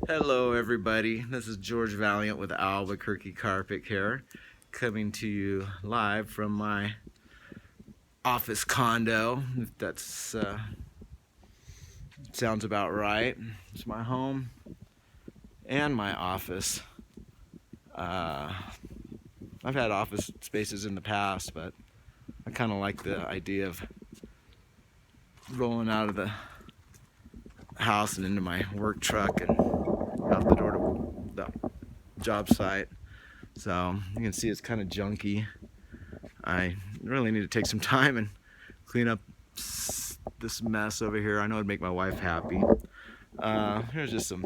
Hello everybody, this is George Valiant with Albuquerque Carpet Care, coming to you live from my office condo, if that's sounds about right. It's my home and my office. I've had office spaces in the past, but I kind of like the idea of rolling out of the house and into my work truck and out the door to the job site. So you can see it's kind of junky. I really need to take some time and clean up this mess over here. I know it'd make my wife happy. Here's just some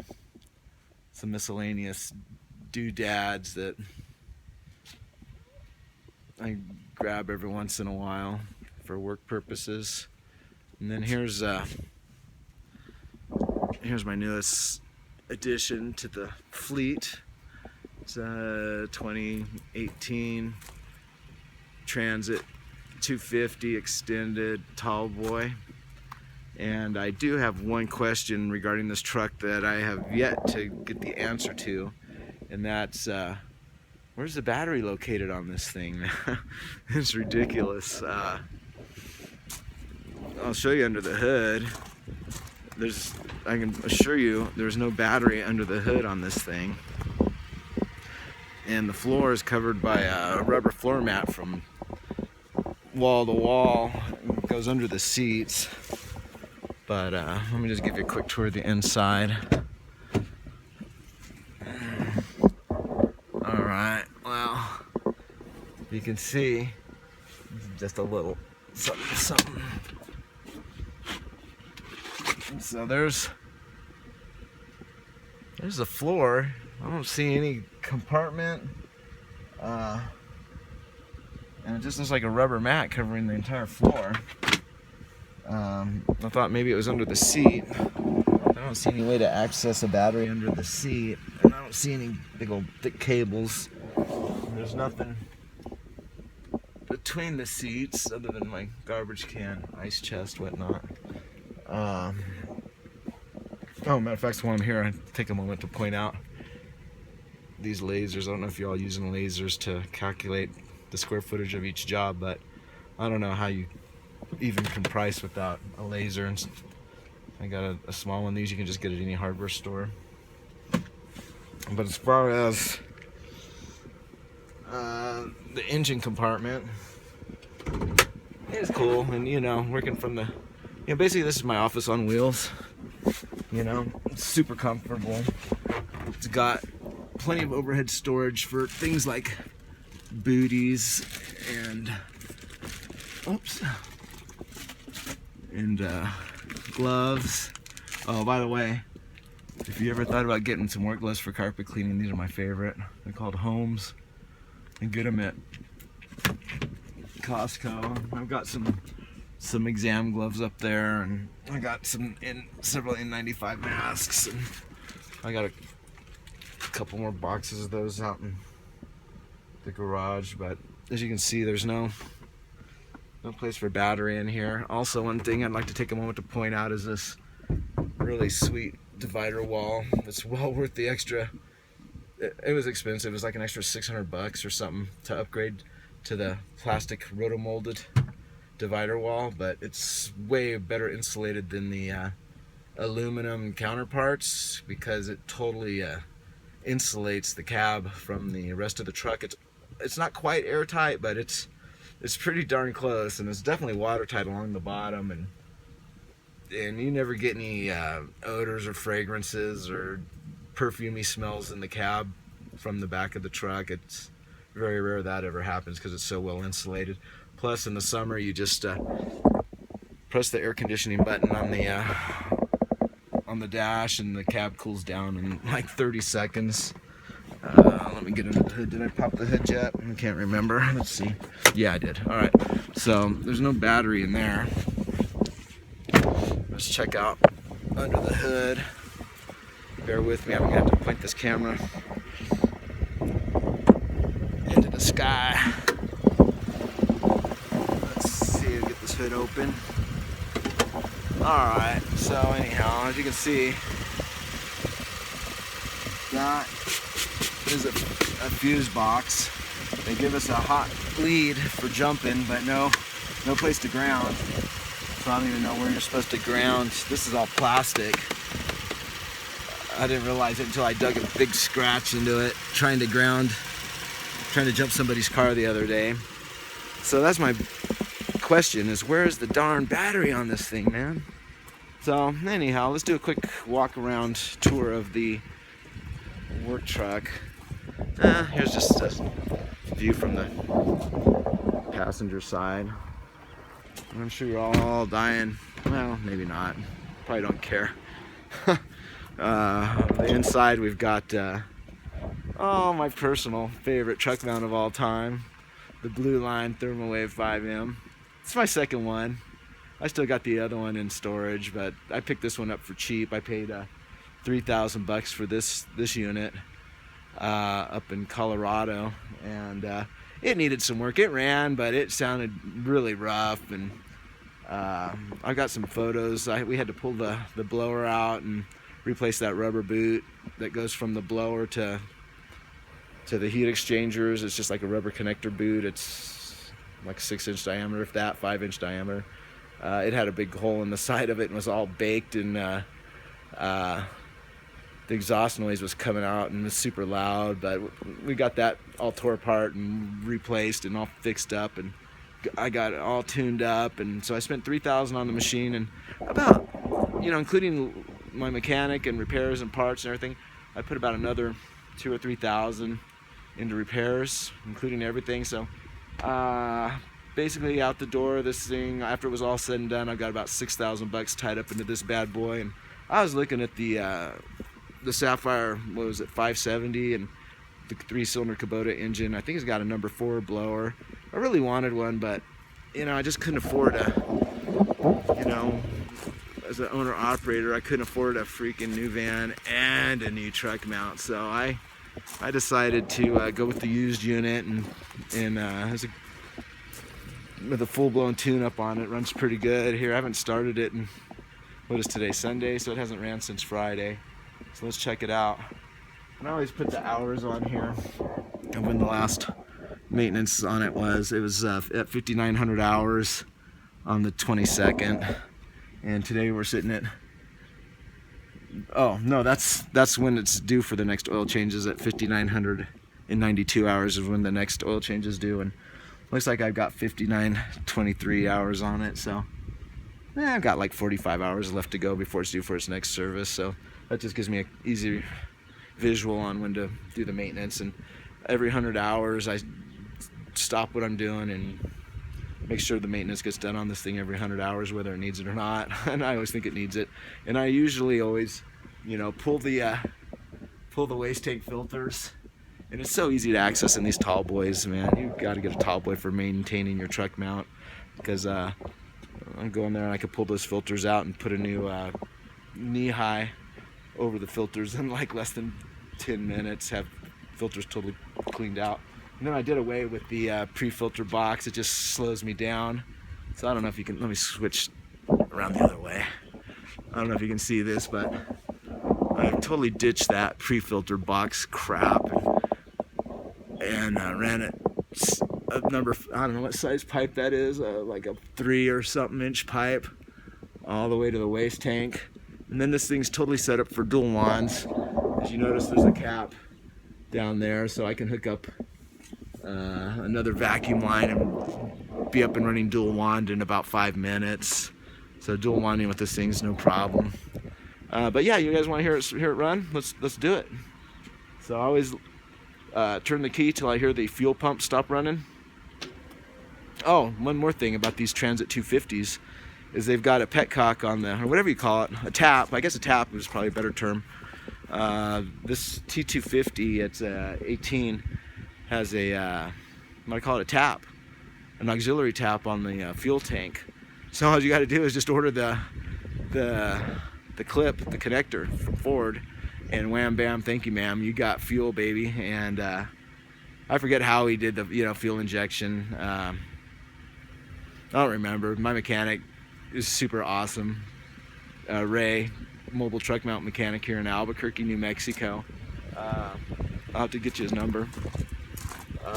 miscellaneous doodads that I grab every once in a while for work purposes. And then here's my newest addition to the fleet. It's a 2018 Transit 250 extended tall boy. And I do have one question regarding this truck that I have yet to get the answer to, and that's where's the battery located on this thing? It's ridiculous. I'll show you under the hood. I can assure you there's no battery under the hood on this thing, and the floor is covered by a rubber floor mat from wall to wall. It goes under the seats. But let me just give you a quick tour of the inside. Alright, well, you can see just a little something. So there's the floor. I don't see any compartment, and it just looks like a rubber mat covering the entire floor. I thought maybe it was under the seat. I don't see any way to access a battery under the seat, and I don't see any big old thick cables. There's nothing between the seats other than my garbage can, ice chest, whatnot. Oh, matter of fact, while I'm here, I take a moment to point out these lasers. I don't know if you're all using lasers to calculate the square footage of each job, but I don't know how you even can price without a laser. And I got a small one. These you can just get at any hardware store. But as far as the engine compartment, it's cool. And working from basically this is my office on wheels. It's super comfortable. It's got plenty of overhead storage for things like booties and gloves. Oh, by the way, if you ever thought about getting some work gloves for carpet cleaning, these are my favorite. They're called Holmes. You get them at Costco. I've got some exam gloves up there, and I got several N95 masks, and I got a couple more boxes of those out in the garage. But as you can see, there's no place for battery in here. Also, one thing I'd like to take a moment to point out is this really sweet divider wall. It's well worth the extra. It was expensive. It was like an extra $600 or something to upgrade to the plastic rotomolded divider wall, but it's way better insulated than the aluminum counterparts because it totally insulates the cab from the rest of the truck. It's not quite airtight, but it's pretty darn close, and it's definitely watertight along the bottom, and you never get any odors or fragrances or perfumey smells in the cab from the back of the truck. It's very rare that ever happens because it's so well insulated. Plus, in the summer, you just press the air conditioning button on the dash, and the cab cools down in like 30 seconds. Let me get into the hood. Did I pop the hood yet? I can't remember. Let's see. Yeah, I did. All right. So there's no battery in there. Let's check out under the hood. Bear with me. I'm gonna have to point this camera into the sky. Let's see. Get this hood open. All right. So anyhow, as you can see, That is a fuse box. They give us a hot lead for jumping, but no place to ground. So I don't even know where you're supposed to ground. This is all plastic. I didn't realize it until I dug a big scratch into it trying to jump somebody's car the other day. So that's my question, is where's the darn battery on this thing, man? So anyhow, let's do a quick walk around tour of the work truck. Here's just a view from the passenger side. I'm sure you're all dying. Well, maybe not. Probably don't care. The inside we've got my personal favorite truck mount of all time, the Blue Line Thermowave 5M. It's my second one. I still got the other one in storage, but I picked this one up for cheap. I paid $3,000 for this unit up in Colorado, and it needed some work. It ran, but it sounded really rough, and I got some photos. We had to pull the blower out and replace that rubber boot that goes from the blower to the heat exchangers. It's just like a rubber connector boot. It's like 6-inch diameter, if that, 5-inch diameter. It had a big hole in the side of it and was all baked, and the exhaust noise was coming out and was super loud, but we got that all tore apart and replaced and all fixed up, and I got it all tuned up. And so I spent $3,000 on the machine, and about, including my mechanic and repairs and parts and everything, I put about another $2,000 or $3,000 into repairs, including everything. So basically out the door, this thing, after it was all said and done, I got about $6,000 tied up into this bad boy. And I was looking at the Sapphire, what was it, 570, and the 3-cylinder Kubota engine. I think it's got a number 4 blower. I really wanted one, but I just couldn't afford as an owner operator, I couldn't afford a freaking new van and a new truck mount. So I decided to go with the used unit, and with a full-blown tune-up on it. Runs pretty good. Here, I haven't started it, and what is today, Sunday? So it hasn't ran since Friday. So let's check it out. And I always put the hours on here and when the last maintenance on it was. It was at 5,900 hours on the 22nd, and today we're sitting at, oh no, that's when it's due for the next oil changes. At 5,992 hours is when the next oil change is due, and looks like I've got 5,923 hours on it. So I've got like 45 hours left to go before it's due for its next service. So that just gives me an easy visual on when to do the maintenance. And every 100 hours I stop what I'm doing and make sure the maintenance gets done on this thing every 100 hours, whether it needs it or not. And I always think it needs it. And I usually always, pull the waste tank filters. And it's so easy to access in these tall boys, man. You've got to get a tall boy for maintaining your truck mount, because I go in there and I can pull those filters out and put a new knee-high over the filters in like less than 10 minutes, have filters totally cleaned out. And then I did away with the pre-filter box. It just slows me down. So I don't know if you can, let me switch around the other way. I don't know if you can see this, but I totally ditched that pre-filter box crap and ran it a number, I don't know what size pipe that is, like a 3 or something inch pipe all the way to the waste tank. And then this thing's totally set up for dual wands. As you notice, there's a cap down there, so I can hook up another vacuum line and be up and running dual wand in about 5 minutes. So dual wanding with this thing's no problem. But yeah, you guys want to hear it run? Let's do it. So I always turn the key till I hear the fuel pump stop running. Oh, one more thing about these Transit 250s is they've got a petcock on the, or whatever you call it, a tap. I guess a tap is probably a better term. This T250, it's 18, has a, what do I call it, a tap, an auxiliary tap on the fuel tank. So all you got to do is just order the clip, the connector from Ford, and wham bam, thank you ma'am, you got fuel, baby. And I forget how he did the fuel injection. I don't remember. My mechanic is super awesome. Ray, mobile truck mount mechanic here in Albuquerque, New Mexico. I'll have to get you his number.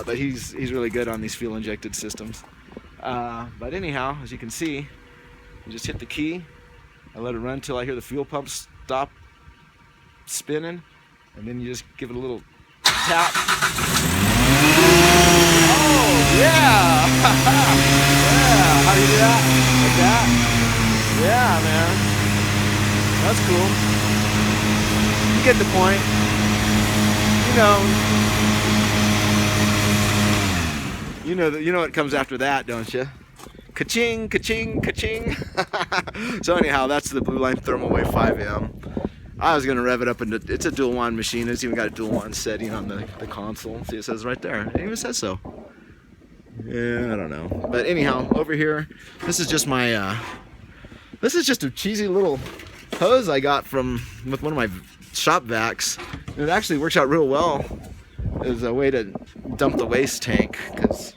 But he's really good on these fuel injected systems. But anyhow, as you can see, you just hit the key. I let it run until I hear the fuel pump stop spinning, and then you just give it a little tap. Oh yeah! Yeah, how do you do that? Like that? Yeah, man. That's cool. You get the point. You know what comes after that, don't you? Ka-ching, ka-ching, ka-ching. So anyhow, that's the Blue Line Thermal Wave 5M. I was gonna rev it up into, it's a dual wand machine. It's even got a dual wand setting on the console. See, it says right there. It even says so. Yeah, I don't know. But anyhow, over here, this is just my, this is just a cheesy little hose I got with one of my shop vacs. And it actually works out real well as a way to dump the waste tank, because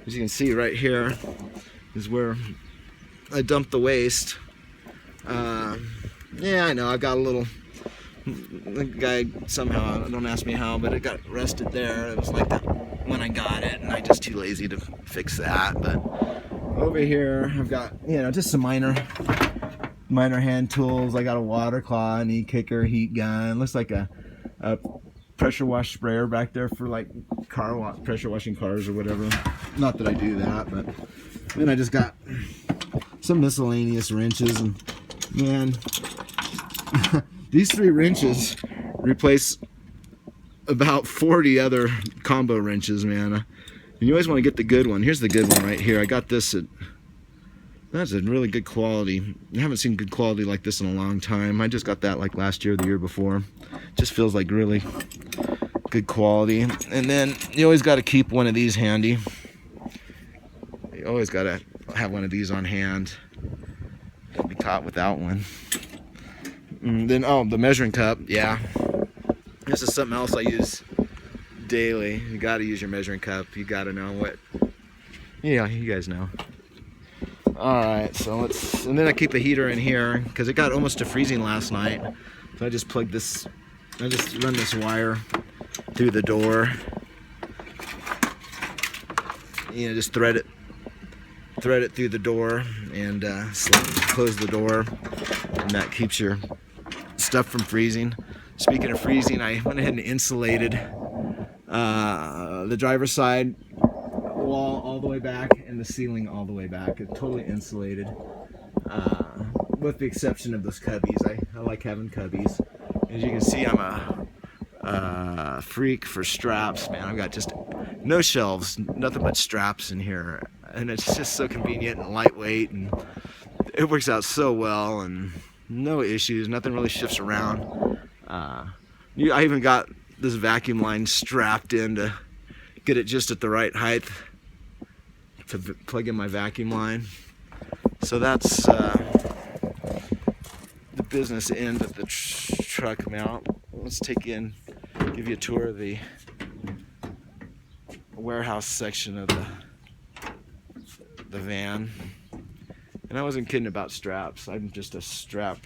as you can see right here is where I dump the waste. Yeah, I know, I've got a little, the guy somehow, don't ask me how, but it got rusted there. It was like that when I got it, and I just too lazy to fix that. But over here, I've got, just some minor hand tools. I got a water claw, an e-kicker, heat gun. Looks like a pressure wash sprayer back there for like pressure washing cars or whatever. Not that I do that, but then I just got some miscellaneous wrenches, and man, these 3 wrenches replace about 40 other combo wrenches, man. And you always want to get the good one. Here's the good one right here. I got this at, that's a really good quality. I haven't seen good quality like this in a long time. I just got that like last year or the year before. Just feels like really good quality. And then you always got to keep one of these handy. You always got to have one of these on hand. Don't be caught without one. And then, oh, the measuring cup. Yeah. This is something else I use daily. You got to use your measuring cup. You got to know what. Yeah, you guys know. Alright, so and then I keep a heater in here because it got almost to freezing last night. So I just plug this, I just run this wire through the door. Just thread it through the door and close the door, and that keeps your stuff from freezing. Speaking of freezing, I went ahead and insulated the driver's side wall all the way back and the ceiling all the way back. It's totally insulated, with the exception of those cubbies. I like having cubbies. As you can see, I'm a freak for straps, man. I've got just no shelves, nothing but straps in here, and it's just so convenient and lightweight, and it works out so well, and no issues. Nothing really shifts around. I even got this vacuum line strapped in to get it just at the right height to plug in my vacuum line. So that's the business end of the truck mount. Let's give you a tour of the warehouse section of the van. And I wasn't kidding about straps. I'm just a strap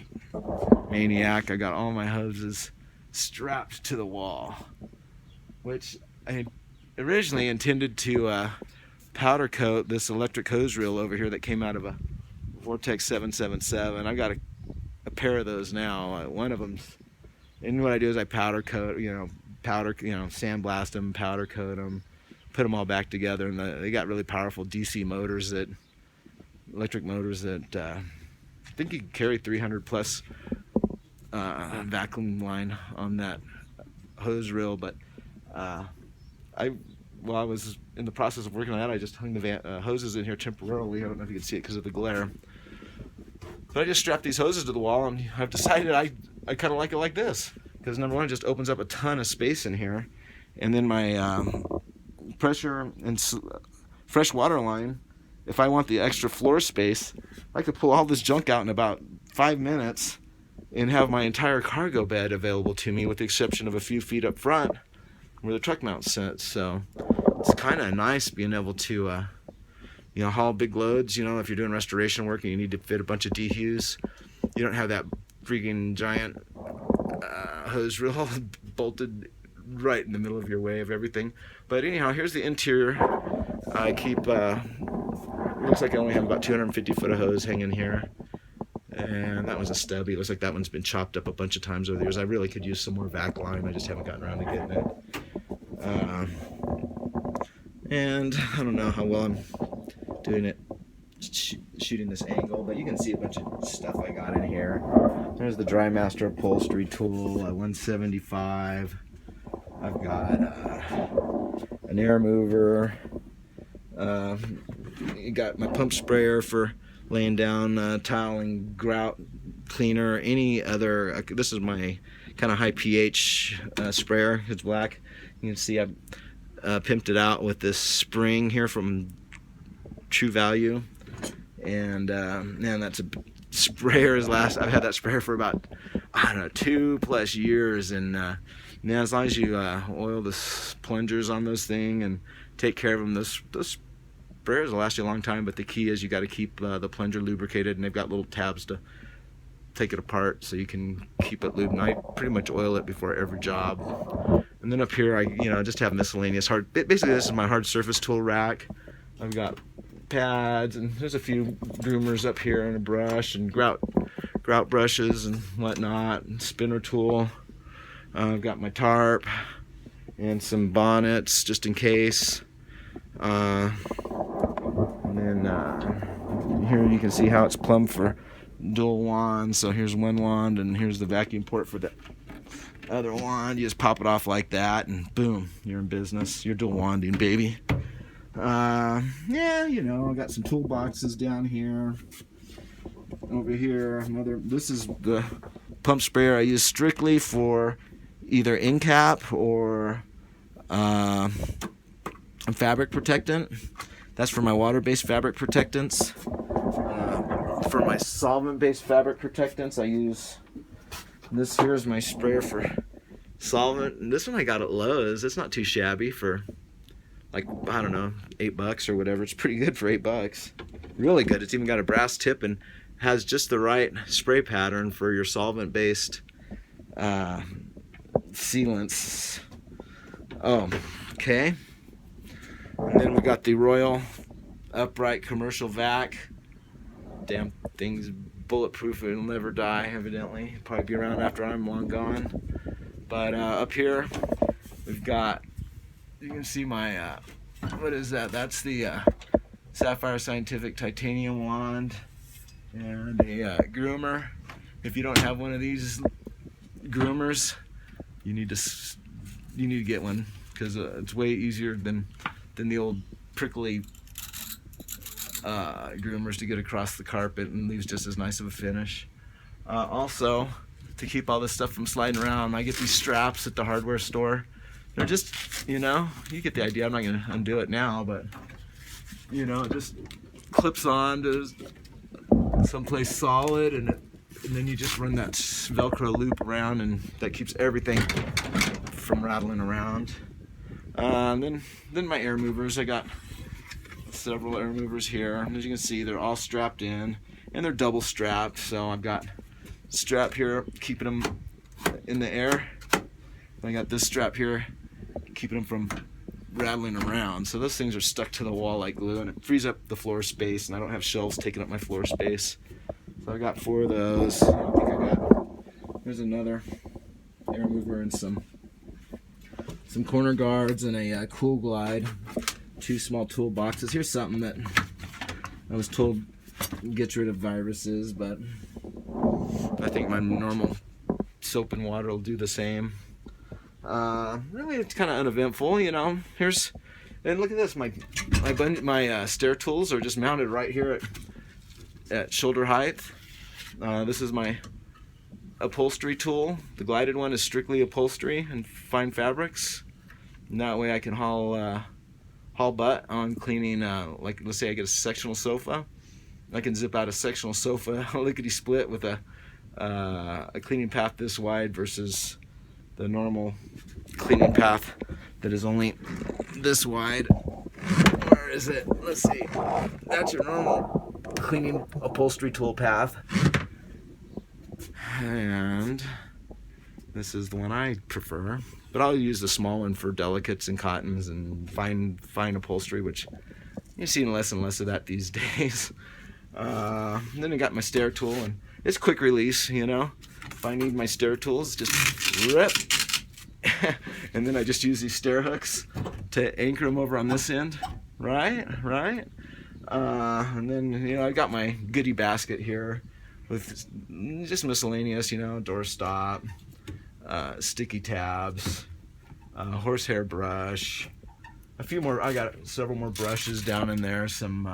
maniac. I got all my hoses strapped to the wall, which I originally intended to powder coat this electric hose reel over here that came out of a Vortex 777. I've got a pair of those now. One of them's, and what I do is I powder coat, sandblast them, powder coat them, put them all back together, and they got really powerful DC motors, electric motors that I think you can carry 300 plus vacuum line on that hose reel. But while I was in the process of working on that, I just hung the hoses in here temporarily. I don't know if you can see it because of the glare. But I just strapped these hoses to the wall, and I've decided I kind of like it like this, because number one, it just opens up a ton of space in here, and then my pressure and fresh water line, if I want the extra floor space, I could pull all this junk out in about 5 minutes and have my entire cargo bed available to me, with the exception of a few feet up front where the truck mount sits. So it's kind of nice being able to haul big loads. If you're doing restoration work and you need to fit a bunch of dehues, you don't have that freaking giant hose reel bolted right in the middle of your way of everything. But anyhow, here's the interior. I keep, looks like I only have about 250 foot of hose hanging here. And that one's a stubby. Looks like that one's been chopped up a bunch of times over the years. I really could use some more vac line. I just haven't gotten around to getting it. And I don't know how well I'm doing it shooting this angle, but you can see a bunch of stuff I got in here. There's the Dry Master upholstery tool, a 175. I've got an air mover. You got my pump sprayer for laying down tile and grout cleaner. Any other, this is my kind of high pH sprayer. It's black. You can see I've pimped it out with this spring here from True Value. And man, that's a sprayer. I've had that sprayer for about, I don't know, 2+ years. And man, as long as you oil the plungers on those things and take care of them, those sprayers will last you a long time. But the key is you got to keep the plunger lubricated, and they've got little tabs to take it apart so you can keep it lubed. And I pretty much oil it before every job. And then up here, I just have miscellaneous hard. Basically, this is my hard surface tool rack. I've got pads, and there's a few groomers up here, and a brush, and grout brushes and whatnot, and spinner tool. I've got my tarp and some bonnets just in case. And then here you can see how it's plumbed for dual wands. So here's one wand, and here's the vacuum port for the other wand. You just pop it off like that, and boom, you're in business. You're dual wanding, baby. Yeah, I got some toolboxes down here. Over here, this is the pump sprayer I use strictly for either in cap or fabric protectant. That's for my water-based fabric protectants. For my solvent-based fabric protectants, I use this. Here's my sprayer for solvent, and this one I got at Lowe's. It's not too shabby for, like, I don't know, $8 or whatever. It's pretty good for $8. Really good. It's even got a brass tip and has just the right spray pattern for your solvent-based sealants. Oh, okay. And then we got the Royal Upright Commercial Vac. Damn thing's bulletproof. It'll never die, evidently. It'll probably be around after I'm long gone. But up here, we've got, you can see my, what is that? That's the Sapphire Scientific Titanium wand and a groomer. If you don't have one of these groomers, you need to get one, because it's way easier than the old prickly groomers to get across the carpet, and leaves just as nice of a finish. Also, to keep all this stuff from sliding around, I get these straps at the hardware store. They're just, you get the idea. I'm not going to undo it now, but it just clips on to someplace solid, and then you just run that Velcro loop around, and that keeps everything from rattling around. Then my air movers. I got several air movers here, and as you can see, they're all strapped in, and they're double strapped. So I've got strap here keeping them in the air. I got this strap here keeping them from rattling around. So those things are stuck to the wall like glue, and it frees up the floor space, and I don't have shelves taking up my floor space. So I got 4 of those. There's another air mover and some corner guards and a Cool Glide. 2 small toolboxes. Here's something that I was told gets rid of viruses, but I think my normal soap and water will do the same. Really, it's kind of uneventful, Here's, and look at this. My stair tools are just mounted right here at shoulder height. This is my upholstery tool. The glided one is strictly upholstery and fine fabrics, and that way I can haul butt on cleaning. Like, let's say I get a sectional sofa, I can zip out a sectional sofa lickety split with a cleaning path this wide versus the normal cleaning path that is only this wide. Where is it? Let's see. That's your normal cleaning upholstery tool path. And This is the one I prefer, but I'll use the small one for delicates and cottons and fine upholstery, which you're seeing less and less of that these days. Then I got my stair tool, and it's quick release, you know. If I need my stair tools, just rip. And then I just use these stair hooks to anchor them over on this end, right? And then, you know, I got my goodie basket here with just miscellaneous, you know, doorstop, sticky tabs, horsehair brush, a few more. I got several more brushes down in there. Some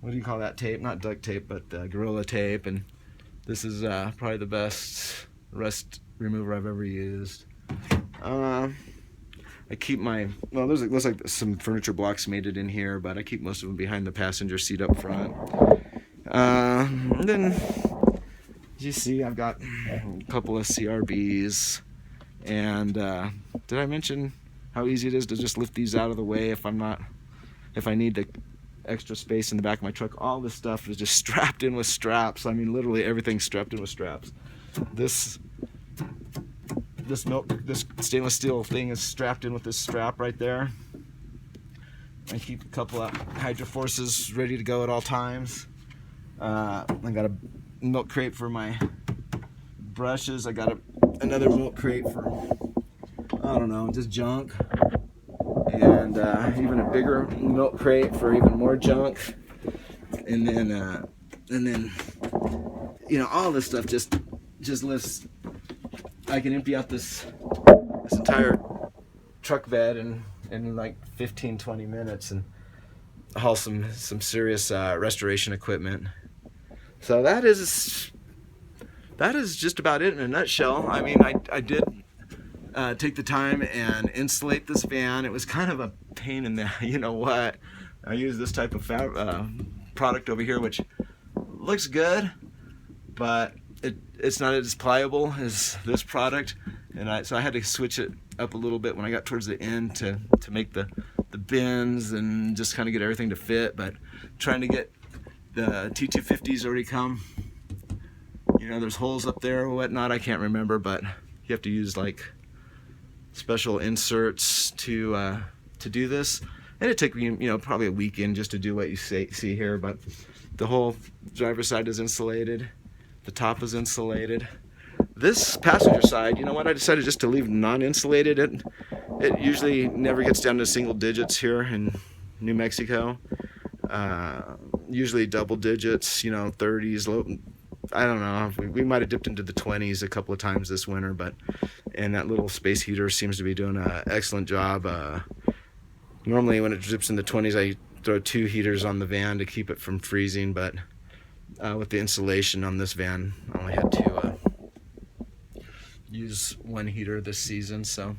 what do you call that tape? Not duct tape, but Gorilla tape. And this is probably the best rust remover I've ever used. I keep my, well, there's looks like some furniture blocks made it in here, but I keep most of them behind the passenger seat up front. And then, as you see, I've got a couple of CRBs. And did I mention how easy it is to just lift these out of the way if I need the extra space in the back of my truck? All this stuff is just strapped in with straps. I mean, literally everything's strapped in with straps. This stainless steel thing is strapped in with this strap right there. I keep a couple of Hydro Forces ready to go at all times. I got a milk crate for my brushes. I got another milk crate for, I don't know, just junk. And even a bigger milk crate for even more junk. And then, you know, all this stuff just lifts. I can empty out this entire truck bed in like 15-20 minutes and haul some serious restoration equipment. So that is just about it in a nutshell. I mean, I did take the time and insulate this van. It was kind of a pain in the, you know what, I use this type of product over here, which looks good, but it's not as pliable as this product, and so I had to switch it up a little bit when I got towards the end to make the bins and just kind of get everything to fit. But trying to get the T250s already come, you know, there's holes up there or whatnot, I can't remember, but you have to use like special inserts to do this, and it took me, you know, probably a weekend just to do what you see here. But the whole driver's side is insulated. The top is insulated. This passenger side, you know what, I decided just to leave non-insulated. It usually never gets down to single digits here in New Mexico. Usually double digits, you know, 30s, low, I don't know. We might have dipped into the 20s a couple of times this winter, and that little space heater seems to be doing an excellent job. Normally when it dips in the 20s, I throw 2 heaters on the van to keep it from freezing, but with the insulation on this van, I only had to use 1 heater this season. So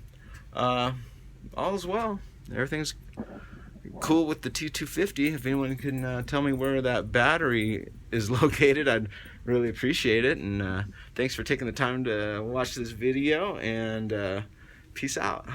all is well. Everything's cool with the T250. If anyone can tell me where that battery is located, I'd really appreciate it. And thanks for taking the time to watch this video, and peace out.